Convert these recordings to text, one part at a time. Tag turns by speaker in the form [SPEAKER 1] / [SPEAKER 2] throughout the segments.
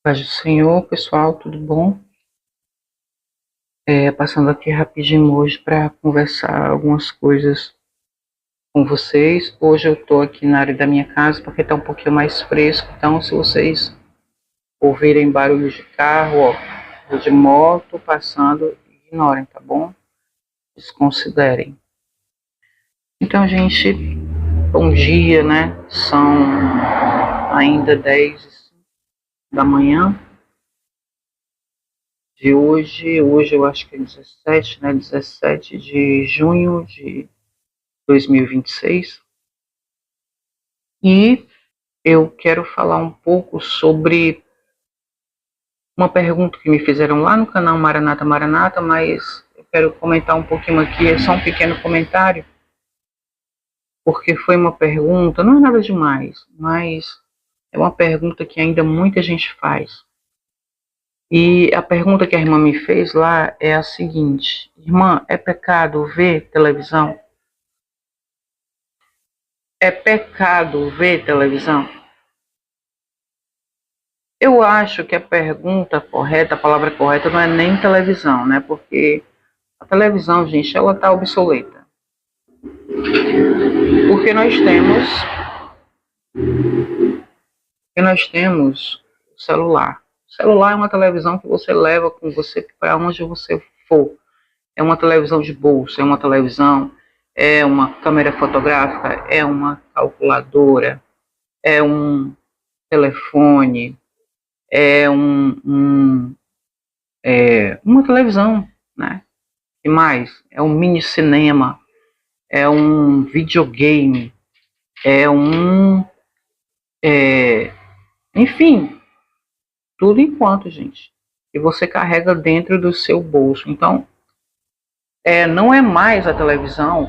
[SPEAKER 1] Paz do Senhor, pessoal, tudo bom? Passando aqui rapidinho hoje para conversar algumas coisas com vocês. Hoje eu estou aqui na área da minha casa porque está um pouquinho mais fresco, então se vocês ouvirem barulhos de carro, ou de moto passando, ignorem, tá bom? Desconsiderem. Então, gente, bom dia, né? São ainda 10 da manhã de hoje. Hoje eu acho que é 17, né? 17 de junho de 2026. E eu quero falar um pouco sobre uma pergunta que me fizeram lá no canal Maranata Maranata, mas eu quero comentar um pouquinho aqui, é só um pequeno comentário, porque foi uma pergunta, não é nada demais, mas é uma pergunta que ainda muita gente faz. E a pergunta que a irmã me fez lá é a seguinte: irmã, é pecado ver televisão? É pecado ver televisão? Eu acho que a pergunta correta, a palavra correta não é nem televisão, né? Porque a televisão, gente, ela está obsoleta. Porque nós temos o celular. O celular é uma televisão que você leva com você para onde você for. É uma televisão de bolso, é uma televisão, é uma câmera fotográfica, é uma calculadora, é um telefone, é uma televisão, né? E mais, é um mini cinema, é um videogame, é um, enfim, tudo enquanto, gente, que você carrega dentro do seu bolso. Então, não é mais a televisão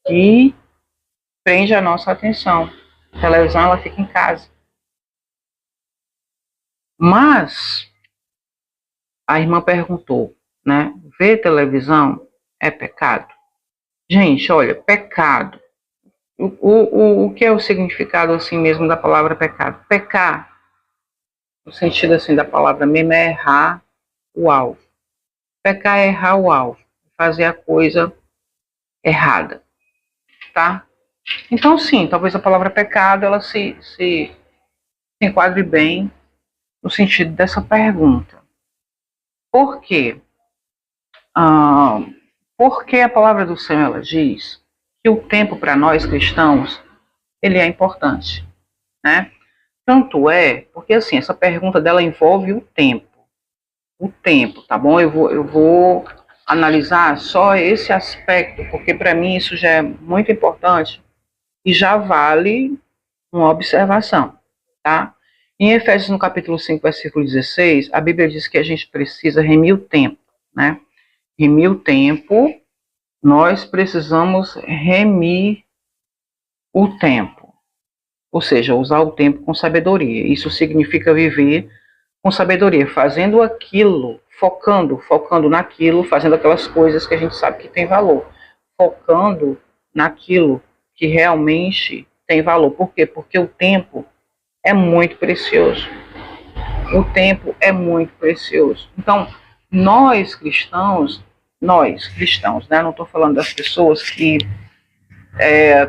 [SPEAKER 1] que prende a nossa atenção. A televisão, ela fica em casa. Mas a irmã perguntou, né? Ver televisão é pecado? Gente, olha, pecado. O que é o significado assim mesmo da palavra pecado? Pecar, no sentido assim da palavra mesmo, é errar o alvo. Pecar é errar o alvo, fazer a coisa errada, tá? Então sim, talvez a palavra pecado ela se enquadre bem no sentido dessa pergunta. Por quê? Porque a palavra do Senhor ela diz que o tempo para nós cristãos ele é importante, né? Tanto é, porque assim, essa pergunta dela envolve o tempo. O tempo, tá bom? Eu vou analisar só esse aspecto, porque para mim isso já é muito importante e já vale uma observação, tá? Em Efésios, no capítulo 5, versículo 16, a Bíblia diz que a gente precisa remir o tempo, né? Remir o tempo, nós precisamos remir o tempo, ou seja, usar o tempo com sabedoria. Isso significa viver com sabedoria, fazendo aquilo, focando naquilo, fazendo aquelas coisas que a gente sabe que tem valor, focando naquilo que realmente tem valor. Por quê? Porque o tempo é muito precioso. O tempo é muito precioso. Então, nós cristãos, né? Não estou falando das pessoas que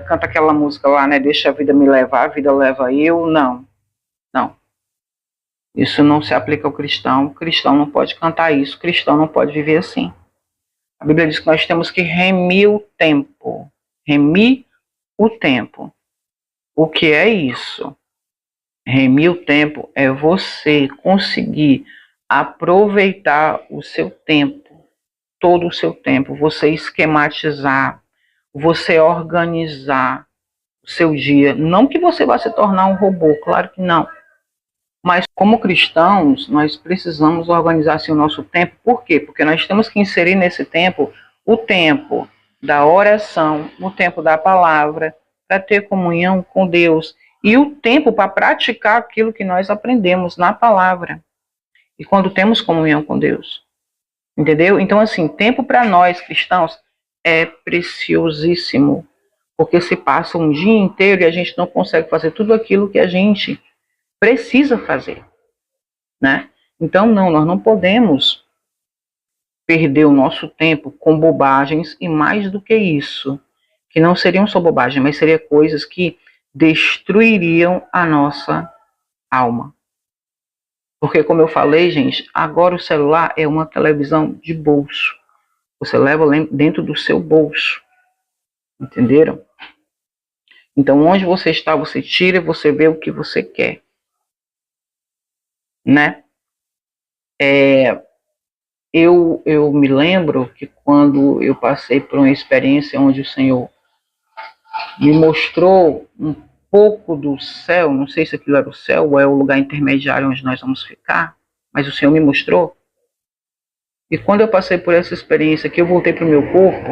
[SPEAKER 1] canta aquela música lá, né? Deixa a vida me levar, a vida leva eu. Não, não. Isso não se aplica ao cristão. O cristão não pode cantar isso. O cristão não pode viver assim. A Bíblia diz que nós temos que remir o tempo. Remir o tempo. O que é isso? Remir o tempo é você conseguir aproveitar o seu tempo, todo o seu tempo, você esquematizar, você organizar o seu dia. Não que você vá se tornar um robô, claro que não. Mas como cristãos, nós precisamos organizar assim, o nosso tempo. Por quê? Porque nós temos que inserir nesse tempo o tempo da oração, o tempo da palavra, para ter comunhão com Deus, e o tempo para praticar aquilo que nós aprendemos na palavra. E quando temos comunhão com Deus. Entendeu? Então, assim, tempo para nós cristãos é preciosíssimo. Porque se passa um dia inteiro e a gente não consegue fazer tudo aquilo que a gente precisa fazer. né? Então, não, nós não podemos perder o nosso tempo com bobagens e mais do que isso, que não seriam só bobagens, mas seriam coisas que destruiriam a nossa alma. Porque, como eu falei, gente, agora o celular é uma televisão de bolso. Você leva dentro do seu bolso. Entenderam? Então, onde você está, você tira e você vê o que você quer. Né? Eu me lembro que quando eu passei por uma experiência onde o Senhor me mostrou um pouco do céu, não sei se aquilo era o céu ou é o lugar intermediário onde nós vamos ficar, mas o Senhor me mostrou. E quando eu passei por essa experiência que eu voltei para o meu corpo,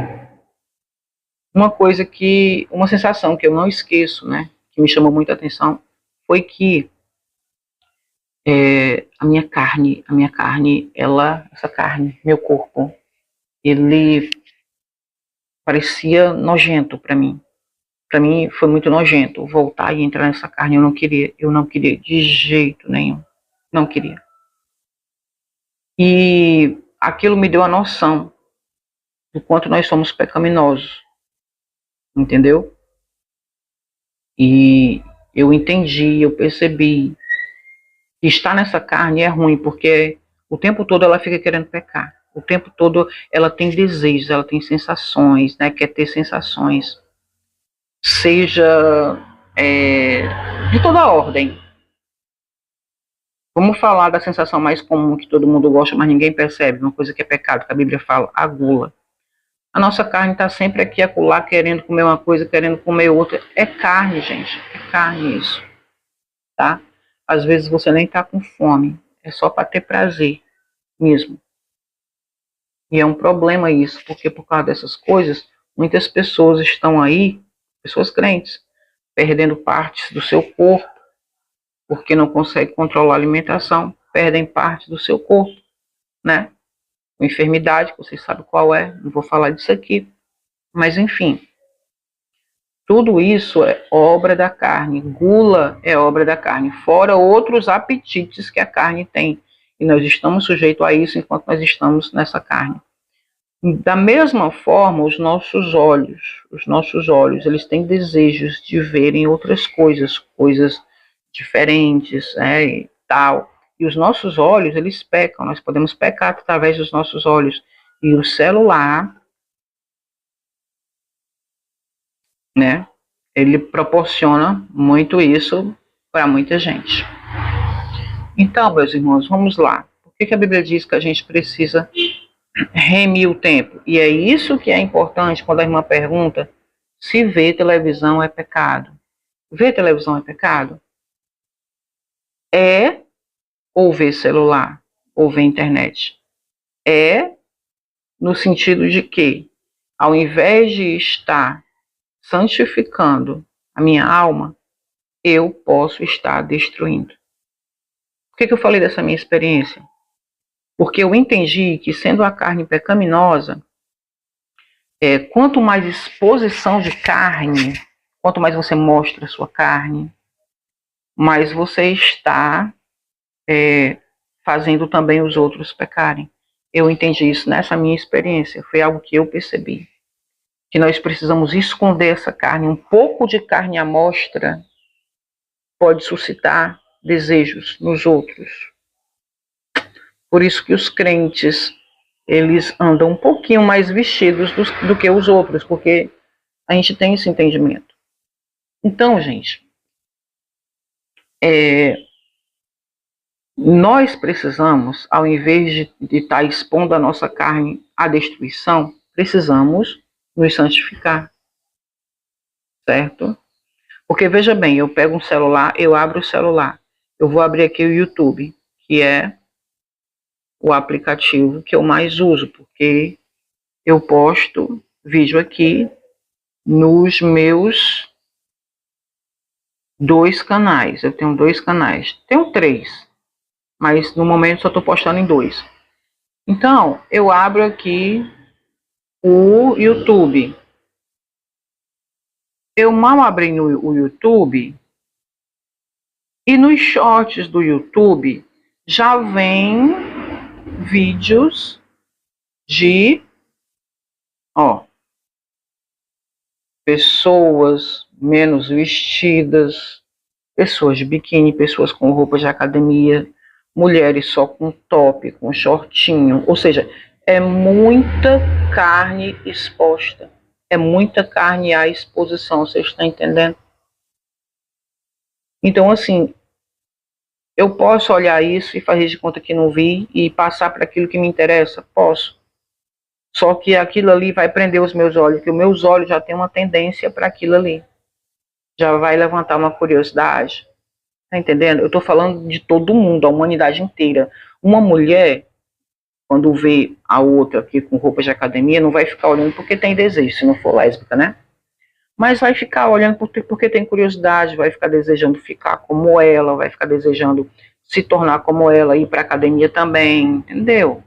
[SPEAKER 1] uma sensação que eu não esqueço, né, que me chamou muita atenção, foi que a minha carne, essa carne, meu corpo, ele parecia nojento para mim. Para mim foi muito nojento voltar e entrar nessa carne. Eu não queria de jeito nenhum, não queria. E aquilo me deu a noção do quanto nós somos pecaminosos, entendeu? E eu entendi, eu percebi que estar nessa carne é ruim, porque o tempo todo ela fica querendo pecar. O tempo todo ela tem desejos, ela tem sensações, né? Quer ter sensações. Seja de toda ordem. Vamos falar da sensação mais comum que todo mundo gosta, mas ninguém percebe, uma coisa que é pecado, que a Bíblia fala, a gula. A nossa carne está sempre aqui, acolá, querendo comer uma coisa, querendo comer outra. É carne, gente, é carne isso, tá? Às vezes você nem está com fome, é só para ter prazer mesmo. E é um problema isso, porque por causa dessas coisas, muitas pessoas estão aí, pessoas crentes, perdendo partes do seu corpo, porque não conseguem controlar a alimentação, perdem parte do seu corpo, né? Uma enfermidade, que vocês sabem qual é, não vou falar disso aqui, mas enfim. Tudo isso é obra da carne, gula é obra da carne, fora outros apetites que a carne tem. E nós estamos sujeitos a isso enquanto nós estamos nessa carne. Da mesma forma, os nossos olhos, eles têm desejos de verem outras coisas, coisas diferentes, e tal. E os nossos olhos, eles pecam, nós podemos pecar através dos nossos olhos. E o celular, né, ele proporciona muito isso para muita gente. Então, meus irmãos, vamos lá. Por que a Bíblia diz que a gente precisa remir o tempo? E é isso que é importante quando a irmã pergunta se ver televisão é pecado. Ver televisão é pecado? É, ou ver celular, ou ver internet. É no sentido de que, ao invés de estar santificando a minha alma, eu posso estar destruindo. Por que eu falei dessa minha experiência? Porque eu entendi que, sendo a carne pecaminosa, quanto mais exposição de carne, quanto mais você mostra a sua carne, mais você está fazendo também os outros pecarem. Eu entendi isso nessa minha experiência, foi algo que eu percebi. Que nós precisamos esconder essa carne. Um pouco de carne à mostra pode suscitar desejos nos outros. Por isso que os crentes, eles andam um pouquinho mais vestidos do que os outros, porque a gente tem esse entendimento. Então, gente, nós precisamos, ao invés de estar expondo a nossa carne à destruição, precisamos nos santificar, certo? Porque, veja bem, eu pego um celular, eu abro o celular, eu vou abrir aqui o YouTube, que é o aplicativo que eu mais uso, porque eu posto vídeo aqui nos meus 2 canais. Eu tenho 2 canais. Tenho 3, mas no momento só estou postando em 2. Então, eu abro aqui o YouTube. Eu mal abri o YouTube, e nos shorts do YouTube já vem vídeos de, pessoas menos vestidas, pessoas de biquíni, pessoas com roupas de academia, mulheres só com top, com shortinho, ou seja, é muita carne exposta, é muita carne à exposição, você está entendendo? Então, assim, eu posso olhar isso e fazer de conta que não vi e passar para aquilo que me interessa? Posso. Só que aquilo ali vai prender os meus olhos, porque os meus olhos já têm uma tendência para aquilo ali. Já vai levantar uma curiosidade. Tá entendendo? Eu estou falando de todo mundo, a humanidade inteira. Uma mulher, quando vê a outra aqui com roupa de academia, não vai ficar olhando porque tem desejo, se não for lésbica, né? Mas vai ficar olhando porque tem curiosidade, vai ficar desejando ficar como ela, vai ficar desejando se tornar como ela, ir para academia também, entendeu?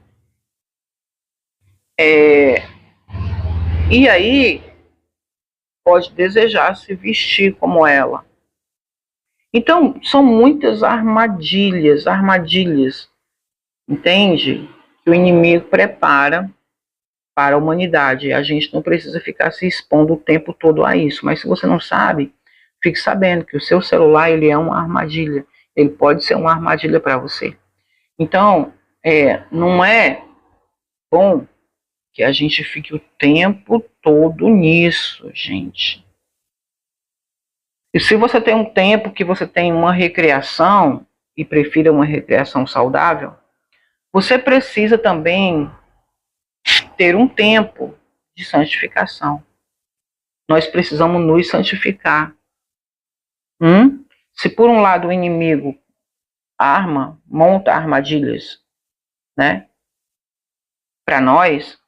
[SPEAKER 1] E aí pode desejar se vestir como ela. Então, são muitas armadilhas, entende? Que o inimigo prepara para a humanidade. A gente não precisa ficar se expondo o tempo todo a isso. Mas se você não sabe, fique sabendo que o seu celular ele é uma armadilha. Ele pode ser uma armadilha para você. Então, não é bom que a gente fique o tempo todo nisso, gente. E se você tem um tempo que você tem uma recreação, e prefira uma recreação saudável, você precisa também ter um tempo de santificação. Nós precisamos nos santificar. Se por um lado o inimigo monta armadilhas, né, para nós,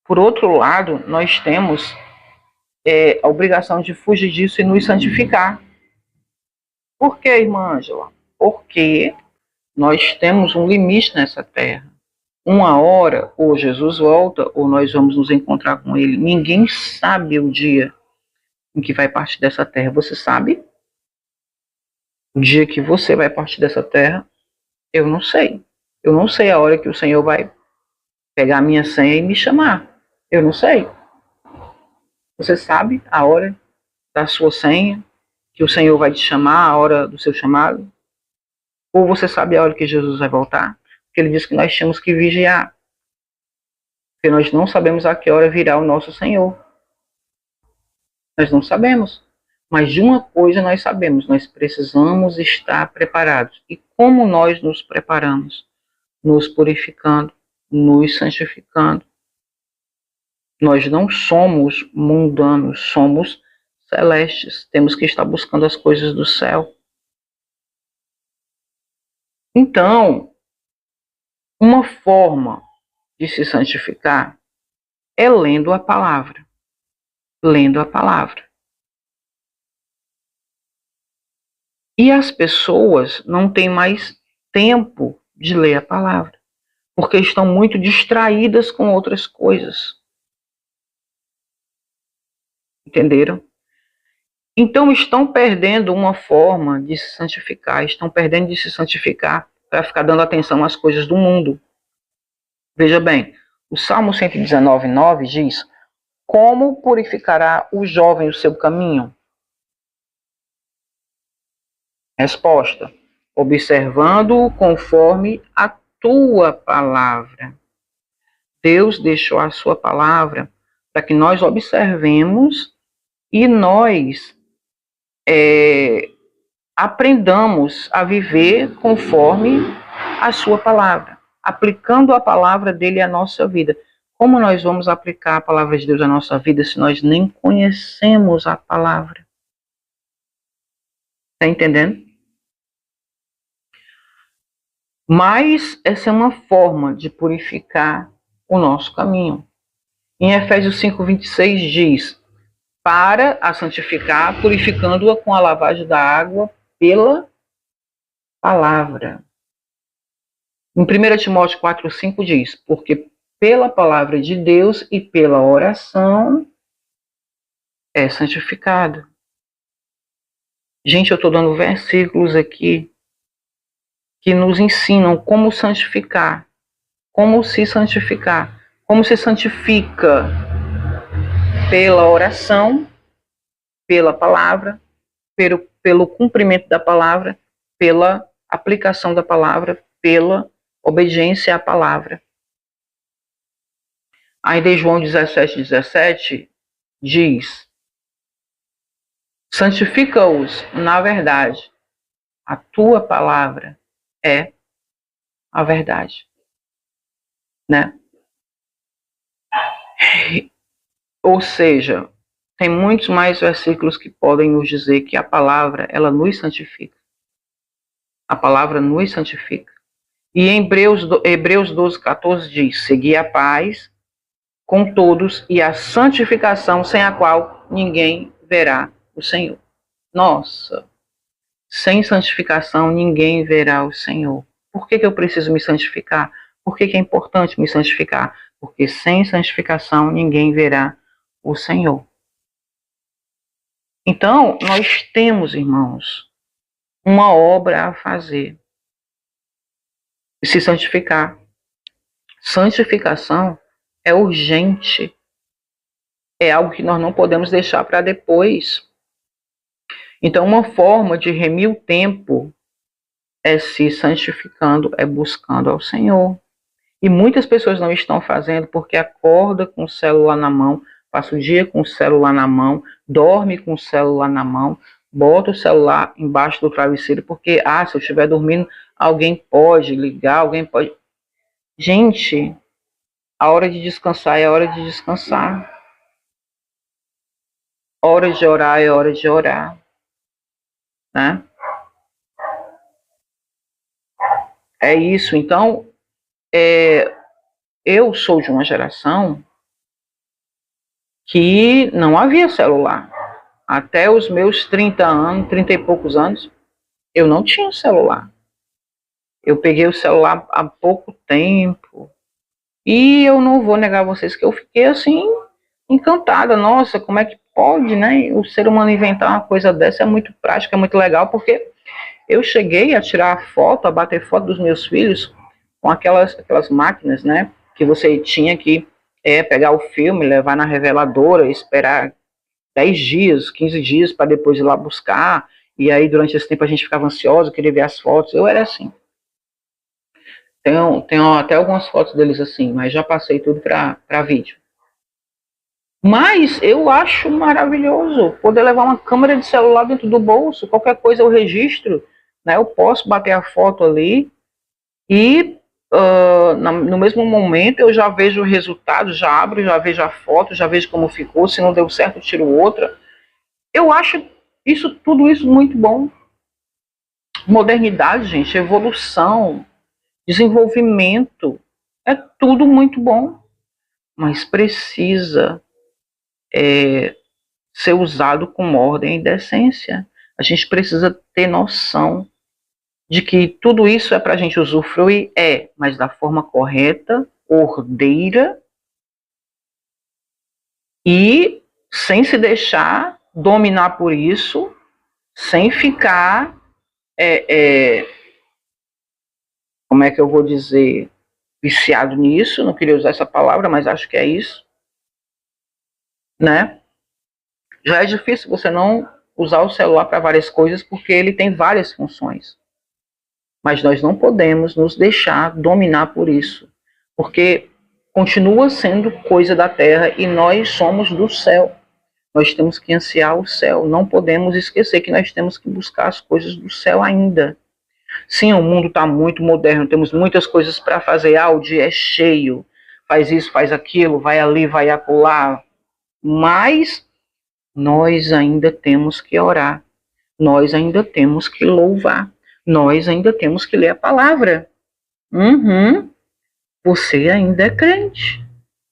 [SPEAKER 1] por outro lado, nós temos a obrigação de fugir disso e nos santificar. Por que, irmã Ângela? Porque nós temos um limite nessa terra. Uma hora, ou Jesus volta, ou nós vamos nos encontrar com ele. Ninguém sabe o dia em que vai partir dessa terra. Você sabe? O dia que você vai partir dessa terra, eu não sei. Eu não sei a hora que o Senhor vai pegar a minha senha e me chamar. Eu não sei. Você sabe a hora da sua senha, que o Senhor vai te chamar, a hora do seu chamado? Ou você sabe a hora que Jesus vai voltar? Porque ele diz que nós temos que vigiar. Porque nós não sabemos a que hora virá o nosso Senhor. Nós não sabemos. Mas de uma coisa nós sabemos, nós precisamos estar preparados. E como nós nos preparamos? Nos purificando, nos santificando. Nós não somos mundanos, somos celestes. Temos que estar buscando as coisas do céu. Então, uma forma de se santificar é lendo a palavra. Lendo a palavra. E as pessoas não têm mais tempo de ler a palavra, porque estão muito distraídas com outras coisas. Entenderam? Então estão perdendo uma forma de se santificar, estão perdendo de se santificar para ficar dando atenção às coisas do mundo. Veja bem, o Salmo 119:9 diz: como purificará o jovem o seu caminho? Resposta: observando-o conforme a tua palavra. Deus deixou a sua palavra para que nós observemos e nós aprendamos a viver conforme a sua palavra, aplicando a palavra dele à nossa vida. Como nós vamos aplicar a palavra de Deus à nossa vida se nós nem conhecemos a palavra? Está entendendo? Mas essa é uma forma de purificar o nosso caminho. Em Efésios 5:26 diz: para a santificar, purificando-a com a lavagem da água pela palavra. Em 1 Timóteo 4:5 diz: porque pela palavra de Deus e pela oração é santificado. Gente, eu estou dando versículos aqui que nos ensinam como santificar, como se santificar, como se santifica pela oração, pela palavra, pelo cumprimento da palavra, pela aplicação da palavra, pela obediência à palavra. Ainda em João 17:17 diz: santifica-os na verdade, a tua palavra é a verdade, né? Ou seja, tem muitos mais versículos que podem nos dizer que a palavra, ela nos santifica. A palavra nos santifica. E em Hebreus 12:14 diz: segui a paz com todos e a santificação, sem a qual ninguém verá o Senhor. Nossa, sem santificação ninguém verá o Senhor. Por que eu preciso me santificar? Por que é importante me santificar? Porque sem santificação ninguém verá o Senhor. Então, nós temos, irmãos, uma obra a fazer. Se santificar. Santificação é urgente. É algo que nós não podemos deixar para depois. Então, uma forma de remir o tempo é se santificando, é buscando ao Senhor. E muitas pessoas não estão fazendo porque acorda com o celular na mão, passa o dia com o celular na mão, dorme com o celular na mão, bota o celular embaixo do travesseiro porque, se eu estiver dormindo, alguém pode ligar, alguém pode... Gente, a hora de descansar é a hora de descansar. Hora de orar é hora de orar. Né? É isso. Então, eu sou de uma geração que não havia celular. Até os meus 30 anos, 30 e poucos anos, eu não tinha celular. Eu peguei o celular há pouco tempo. E eu não vou negar a vocês que eu fiquei assim, encantada. Nossa, como é que pode, né? O ser humano inventar uma coisa dessa é muito prática, é muito legal, porque eu cheguei a tirar foto, a bater foto dos meus filhos com aquelas máquinas, né? Que você tinha que pegar o filme, levar na reveladora, esperar 10 dias, 15 dias para depois ir lá buscar. E aí, durante esse tempo, a gente ficava ansioso, queria ver as fotos. Eu era assim. Tenho até algumas fotos deles assim, mas já passei tudo para vídeo. Mas eu acho maravilhoso poder levar uma câmera de celular dentro do bolso, qualquer coisa eu registro, né? Eu posso bater a foto ali e no mesmo momento eu já vejo o resultado, já abro, já vejo a foto, já vejo como ficou, se não deu certo eu tiro outra. Eu acho tudo isso muito bom. Modernidade, gente, evolução, desenvolvimento, é tudo muito bom, mas precisa ser usado com ordem e decência. A gente precisa ter noção de que tudo isso é para a gente usufruir, mas da forma correta, ordeira e sem se deixar dominar por isso, sem ficar, como é que eu vou dizer, viciado nisso. Não queria usar essa palavra, mas acho que é isso, né? Já é difícil você não usar o celular para várias coisas, porque ele tem várias funções. Mas nós não podemos nos deixar dominar por isso, porque continua sendo coisa da terra e nós somos do céu. Nós temos que ansiar o céu. Não podemos esquecer que nós temos que buscar as coisas do céu ainda. Sim, o mundo está muito moderno, temos muitas coisas para fazer. O dia é cheio, faz isso, faz aquilo, vai ali, vai acolá. Mas nós ainda temos que orar, nós ainda temos que louvar, nós ainda temos que ler a palavra. Você ainda é crente,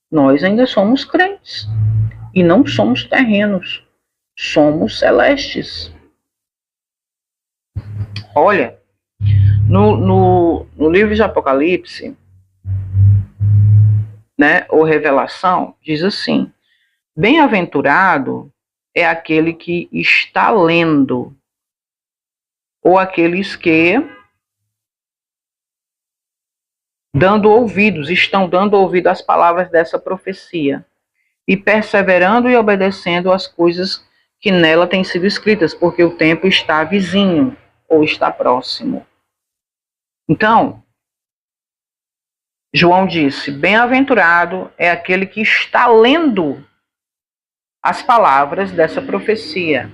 [SPEAKER 1] nós ainda somos crentes, e não somos terrenos, somos celestes. Olha, no livro de Apocalipse, né, ou Revelação, diz assim: bem-aventurado é aquele que está lendo, ou aqueles que estão dando ouvido às palavras dessa profecia, e perseverando e obedecendo às coisas que nela têm sido escritas, porque o tempo está vizinho, ou está próximo. Então, João disse: bem-aventurado é aquele que está lendo as palavras dessa profecia.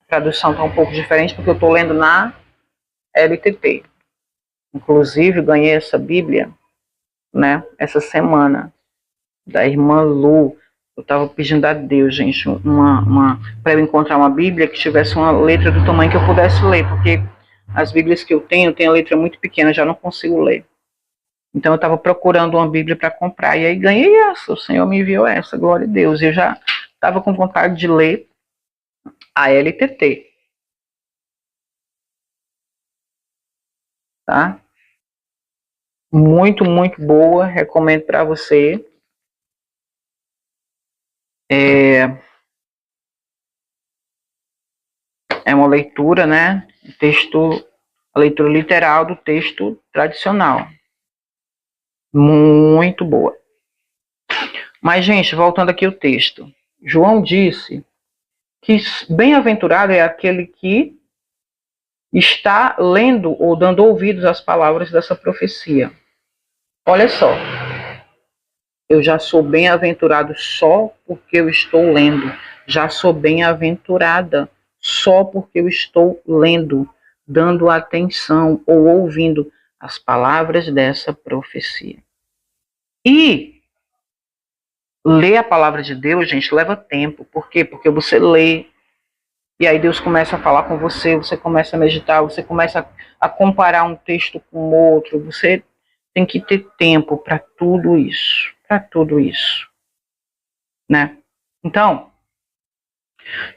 [SPEAKER 1] A tradução está um pouco diferente, porque eu estou lendo na LTP. Inclusive, ganhei essa Bíblia, né, essa semana, da irmã Lu. Eu estava pedindo a Deus, gente, para eu encontrar uma Bíblia que tivesse uma letra do tamanho que eu pudesse ler, porque as Bíblias que eu tenho a letra muito pequena, já não consigo ler. Então eu estava procurando uma Bíblia para comprar, e aí ganhei essa, o Senhor me enviou essa, glória a Deus. Eu já estava com vontade de ler a LTT. Tá? Muito, muito boa, recomendo para você. É uma leitura, né? A leitura literal do texto tradicional. Muito boa. Mas, gente, voltando aqui ao texto. João disse que bem-aventurado é aquele que está lendo ou dando ouvidos às palavras dessa profecia. Olha só. Eu já sou bem-aventurado só porque eu estou lendo. Já sou bem-aventurada só porque eu estou lendo, dando atenção ou ouvindo as palavras dessa profecia. E ler a palavra de Deus, gente, leva tempo. Por quê? Porque você lê, e aí Deus começa a falar com você, você começa a meditar, você começa a comparar um texto com o outro, você tem que ter tempo para tudo isso. Né? Então,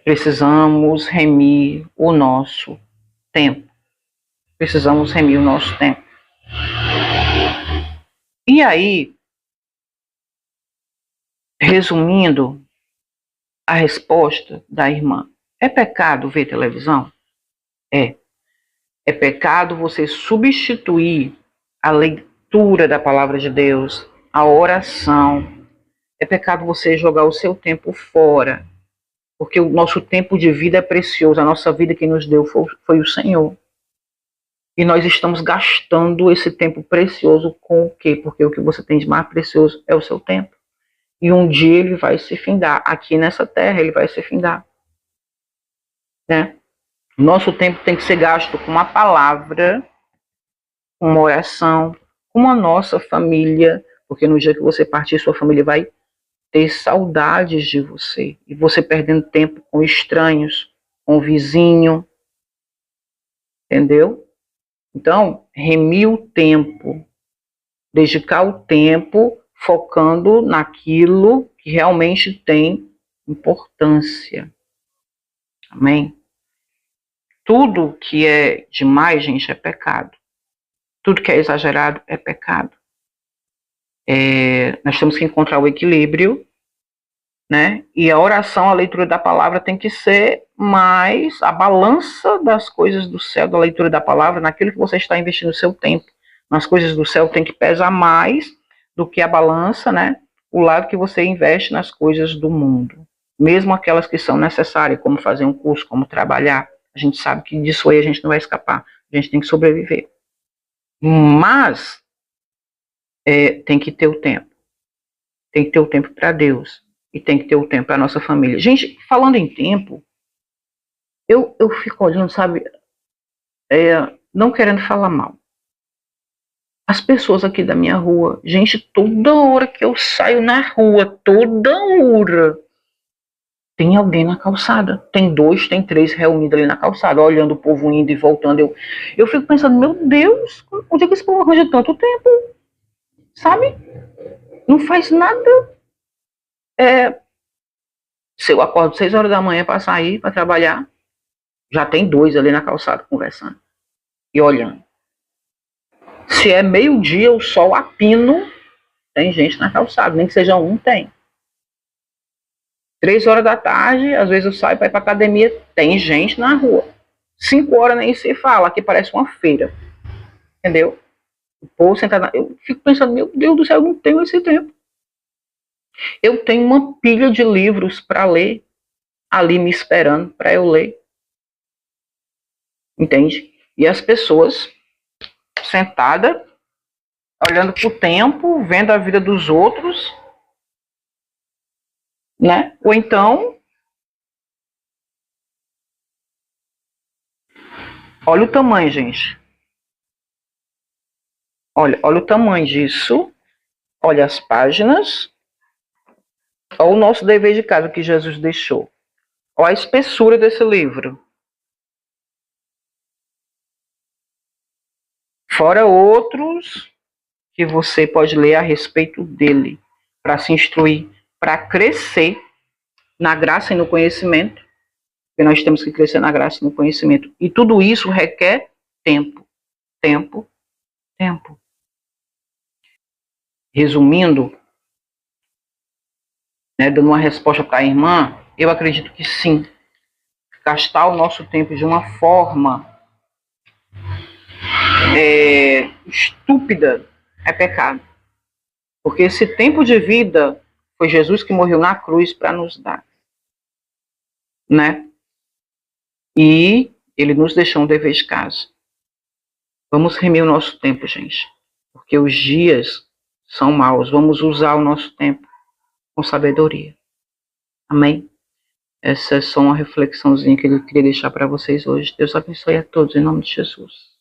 [SPEAKER 1] precisamos remir o nosso tempo. E aí, resumindo a resposta da irmã, é pecado ver televisão? É. É pecado você substituir a leitura da palavra de Deus, a oração. É pecado você jogar o seu tempo fora, porque o nosso tempo de vida é precioso, a nossa vida que nos deu foi o Senhor. E nós estamos gastando esse tempo precioso com o quê? Porque o que você tem de mais precioso é o seu tempo. E um dia ele vai se findar. Aqui nessa terra ele vai se findar. Né? Nosso tempo tem que ser gasto com uma palavra, com uma oração, com a nossa família, porque no dia que você partir, sua família vai ter saudades de você. E você perdendo tempo com estranhos, com o vizinho. Entendeu? Então, remir o tempo, dedicar o tempo focando naquilo que realmente tem importância. Amém? Tudo que é demais, gente, é pecado. Tudo que é exagerado é pecado. Nós temos que encontrar o equilíbrio, né? E a oração, a leitura da palavra tem que ser mais a balança das coisas do céu, da leitura da palavra, naquilo que você está investindo o seu tempo. Nas coisas do céu tem que pesar mais do que a balança, né? O lado que você investe nas coisas do mundo. Mesmo aquelas que são necessárias, como fazer um curso, como trabalhar. A gente sabe que disso aí a gente não vai escapar. A gente tem que sobreviver. Mas tem que ter o tempo. Tem que ter o tempo para Deus. E tem que ter o tempo para a nossa família. Gente, falando em tempo, eu fico olhando, sabe, não querendo falar mal. As pessoas aqui da minha rua, gente, toda hora que eu saio na rua, toda hora, tem alguém na calçada. Tem 2, tem 3 reunidos ali na calçada, olhando o povo indo e voltando. Eu fico pensando, meu Deus, onde é que esse povo arranja tanto tempo? Sabe? Não faz nada. Se eu acordo 6 horas da manhã para sair, para trabalhar, já tem 2 ali na calçada conversando e olhando. Se é meio-dia, o sol a pino, tem gente na calçada, nem que seja um, tem. 3 horas da tarde, às vezes eu saio para ir para academia, tem gente na rua. 5 horas nem se fala, aqui parece uma feira. Entendeu? Pô, sentada, eu fico pensando, meu Deus do céu, eu não tenho esse tempo. Eu tenho uma pilha de livros para ler ali me esperando para eu ler. Entende? E as pessoas sentadas, olhando pro tempo, vendo a vida dos outros, né? Ou então, olha o tamanho, gente. Olha o tamanho disso. Olha as páginas. Olha o nosso dever de casa que Jesus deixou. Olha a espessura desse livro. Fora outros que você pode ler a respeito dele, para se instruir, para crescer na graça e no conhecimento, porque nós temos que crescer na graça e no conhecimento. E tudo isso requer tempo, tempo, tempo. Resumindo, né, dando uma resposta para a irmã, eu acredito que sim. Gastar o nosso tempo de uma forma estúpida é pecado. Porque esse tempo de vida foi Jesus que morreu na cruz para nos dar. Né? E ele nos deixou um dever de casa. Vamos remir o nosso tempo, gente. Porque os dias são maus. Vamos usar o nosso tempo com sabedoria. Amém? Essa é só uma reflexãozinha que eu queria deixar para vocês hoje. Deus abençoe a todos, em nome de Jesus.